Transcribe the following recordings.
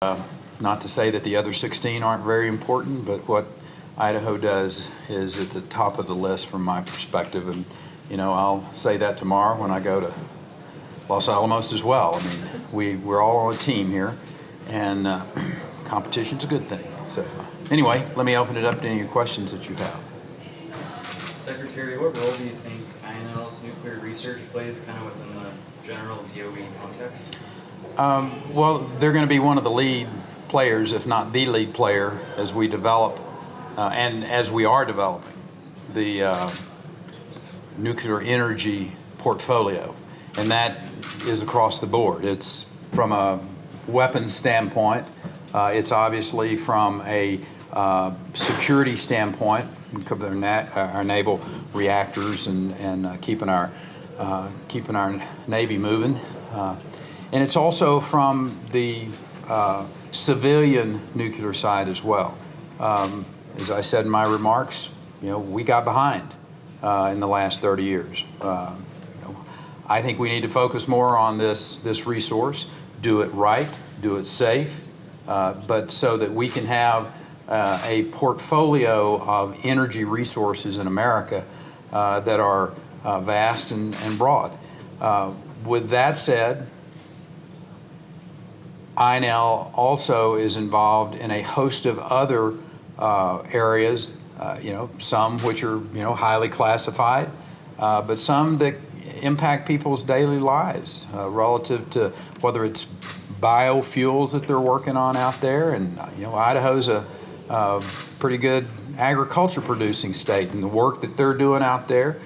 Not to say that the other 16 aren't very important, but what Idaho does is at the top of the list from my perspective. And, you know, I'll say that tomorrow when I go to Los Alamos as well. I mean, we're all on a team here, and competition's a good thing. So anyway, let me open it up to any questions that you have. Secretary, what role do you think INL's nuclear research plays kind of within the general DOE context? Well, they're going to be one of the lead players, if not the lead player, as we develop and as we are developing the nuclear energy portfolio. And that is across the board. It's from a weapons standpoint. It's obviously from a security standpoint. We cover our naval reactors and keeping our Navy moving. And it's also from the civilian nuclear side as well. As I said in my remarks, you know, we got behind in the last 30 years. I think we need to focus more on this resource, do it right, do it safe, but so that we can have a portfolio of energy resources in America that are vast and broad. With that said, INL also is involved in a host of other areas, you know, some which are, you know, highly classified, but some that impact people's daily lives relative to whether it's biofuels that they're working on out there. And, you know, Idaho's a pretty good agriculture producing state, and the work that they're doing out there.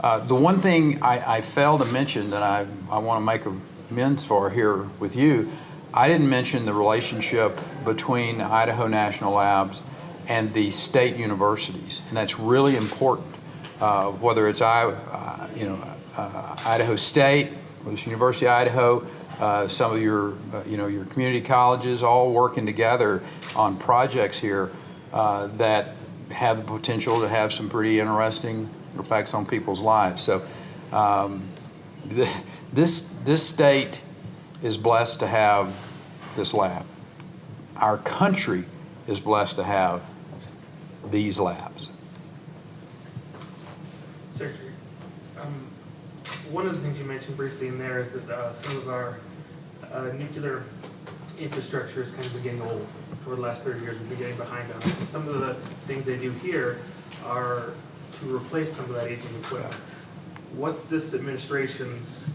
The one thing I failed to mention that I want to make amends for here with you, I didn't mention the relationship between Idaho National Labs and the state universities, and that's really important. Whether it's Idaho State, whether it's University of Idaho, some of your your community colleges, all working together on projects here that have the potential to have some pretty interesting effects on people's lives. So this state is blessed to have this lab. Our country is blessed to have these labs. Secretary, one of the things you mentioned briefly in there is that some of our nuclear infrastructure is kind of getting old. Over the last 30 years, we've been getting behind on it. And some of the things they do here are to replace some of that aging equipment. What's this administration's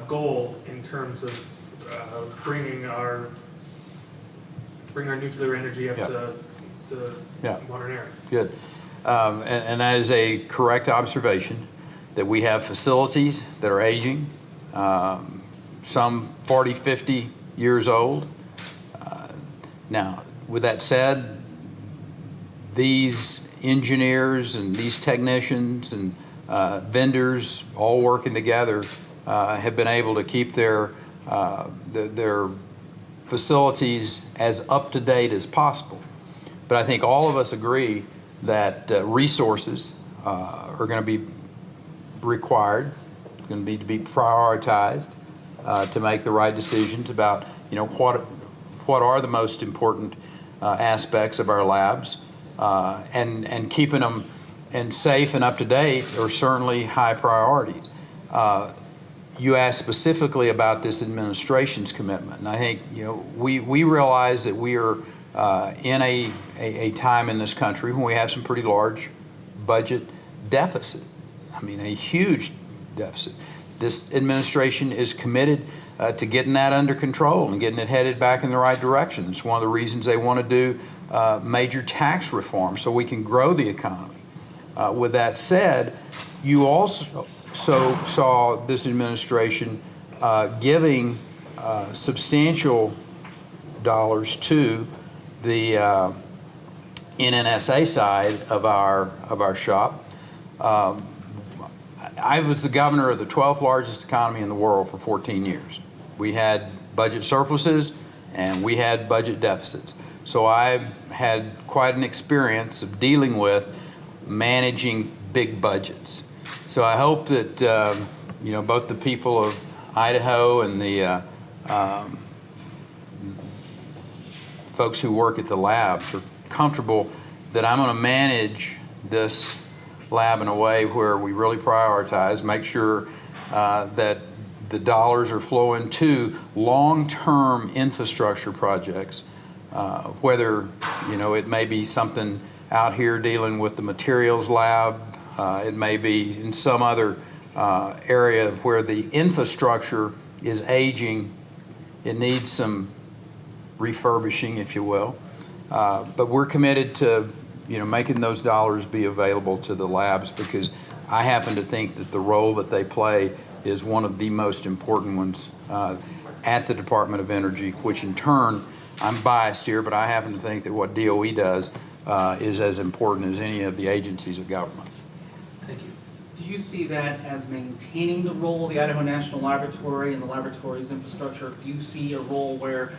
goal in terms of bringing our nuclear energy up to modern era? Good. And that is a correct observation, that we have facilities that are aging, some 40, 50 years old. Now, with that said, these engineers and these technicians and vendors all working together have been able to keep their facilities as up to date as possible. But I think all of us agree that resources are going to be required, going to need to be prioritized to make the right decisions about, you know, what are the most important aspects of our labs, and keeping them and safe and up to date are certainly high priorities. You asked specifically about this administration's commitment, and I think, you know, we realize that we are in a time in this country when we have some pretty large budget deficit. I mean, a huge deficit. This administration is committed to getting that under control and getting it headed back in the right direction. It's one of the reasons they want to do major tax reform so we can grow the economy. With that said, you also saw this administration giving substantial dollars to the NNSA side of our shop. I was the governor of the 12th largest economy in the world for 14 years. We had budget surpluses and we had budget deficits. So I've had quite an experience of dealing with managing big budgets. So I hope that you know, both the people of Idaho and the folks who work at the labs are comfortable that I'm going to manage this lab in a way where we really prioritize, make sure that the dollars are flowing to long-term infrastructure projects, whether it may be something out here dealing with the materials lab, it may be in some other area where the infrastructure is aging, it needs some refurbishing, if you will. But we're committed to making those dollars be available to the labs, because I happen to think that the role that they play is one of the most important ones at the Department of Energy, which in turn, I'm biased here, but I happen to think that what DOE does is as important as any of the agencies of government. Thank you. Do you see that as maintaining the role of the Idaho National Laboratory and the laboratory's infrastructure? Do you see a role where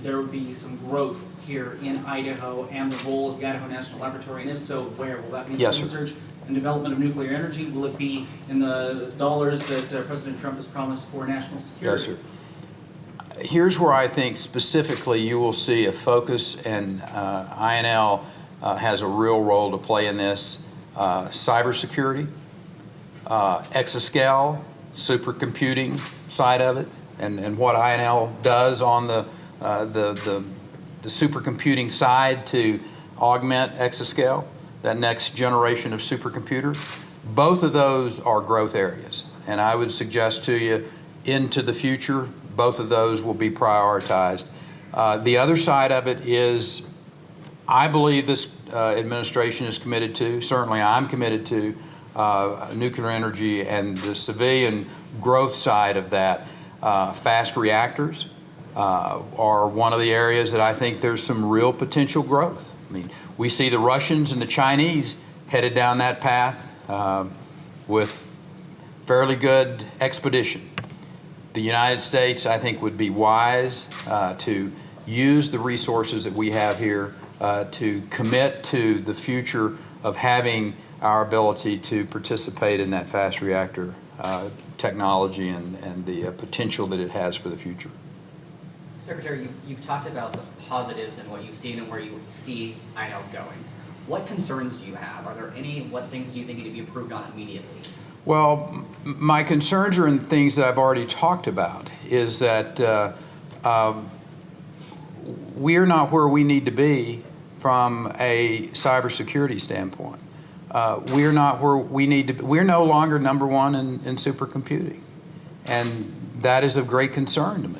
there would be some growth here in Idaho and the role of the Idaho National Laboratory? And if so, where? Will that be in the Yes, sir. research and development of nuclear energy? Will it be in the dollars that President Trump has promised for national security? Yes, sir. Here's where I think specifically you will see a focus, and INL has a real role to play in this. Cybersecurity, exascale, supercomputing side of it, and what INL does on the supercomputing side to augment exascale, that next generation of supercomputer. Both of those are growth areas, and I would suggest to you into the future, both of those will be prioritized. The other side of it is, I believe this administration is committed to, certainly I'm committed to, nuclear energy and the civilian growth side of that. Fast reactors are one of the areas that I think there's some real potential growth. I mean, we see the Russians and the Chinese headed down that path with fairly good expedition. The United States, I think, would be wise to use the resources that we have here to commit to the future of having our ability to participate in that fast reactor technology and the potential that it has for the future. Secretary, you've talked about the positives and what you've seen and where you see INL going. What concerns do you have? Are there what things do you think need to be improved on immediately? Well, my concerns are in things that I've already talked about, is that we're not where we need to be from a cybersecurity standpoint. We're not where we need to be. We're no longer number one in supercomputing, and that is of great concern to me.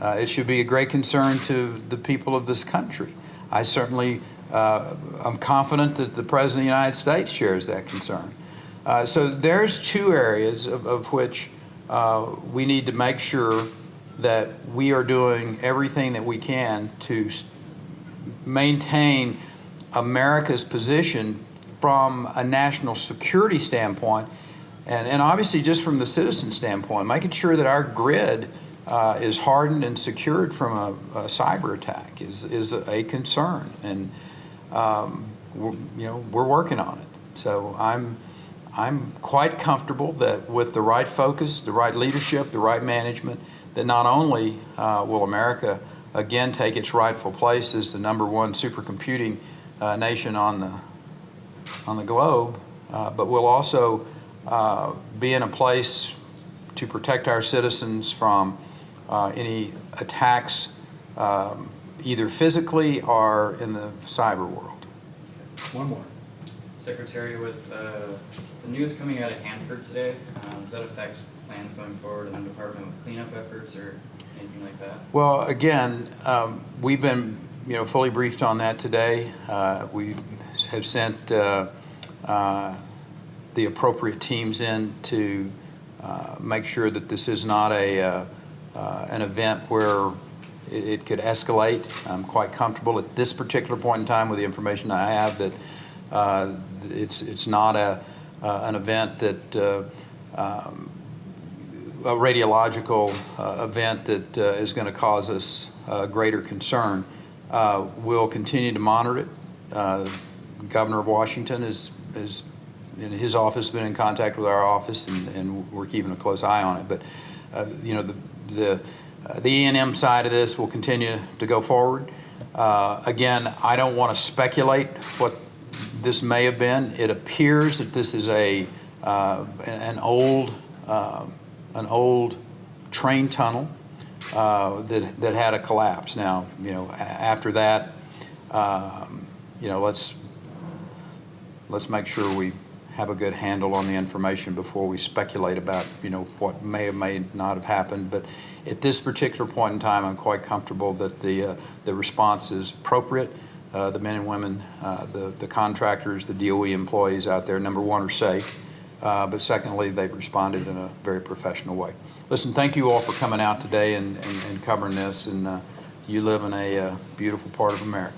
It should be a great concern to the people of this country. I certainly am confident that the President of the United States shares that concern. So there's two areas of which we need to make sure that we are doing everything that we can to maintain America's position from a national security standpoint, and obviously just from the citizen standpoint, making sure that our grid is hardened and secured from a cyber attack is a concern, and we're working on it. So I'm quite comfortable that with the right focus, the right leadership, the right management, that not only will America again take its rightful place as the number one supercomputing nation on the globe, but we'll also be in a place to protect our citizens from any attacks, either physically or in the cyber world. One more. Secretary, with the news coming out of Hanford today, does that affect plans going forward in the department with cleanup efforts or anything like that? Well, again, we've been fully briefed on that today. We have sent the appropriate teams in to make sure that this is not an event where it could escalate. I'm quite comfortable at this particular point in time with the information I have that it's not an event that a radiological event that is going to cause us greater concern. We'll continue to monitor it. The Governor of Washington is in his office been in contact with our office, and we're keeping a close eye on it. But the E&M side of this will continue to go forward. Again, I don't want to speculate what this may have been. It appears that this is an old train tunnel that had a collapse. Now, after that, let's make sure we have a good handle on the information before we speculate about what may or may not have happened. But at this particular point in time, I'm quite comfortable that the response is appropriate. The men and women, the contractors, the DOE employees out there, number one, are safe. But secondly, they've responded in a very professional way. Listen, thank you all for coming out today and covering this. And you live in a beautiful part of America.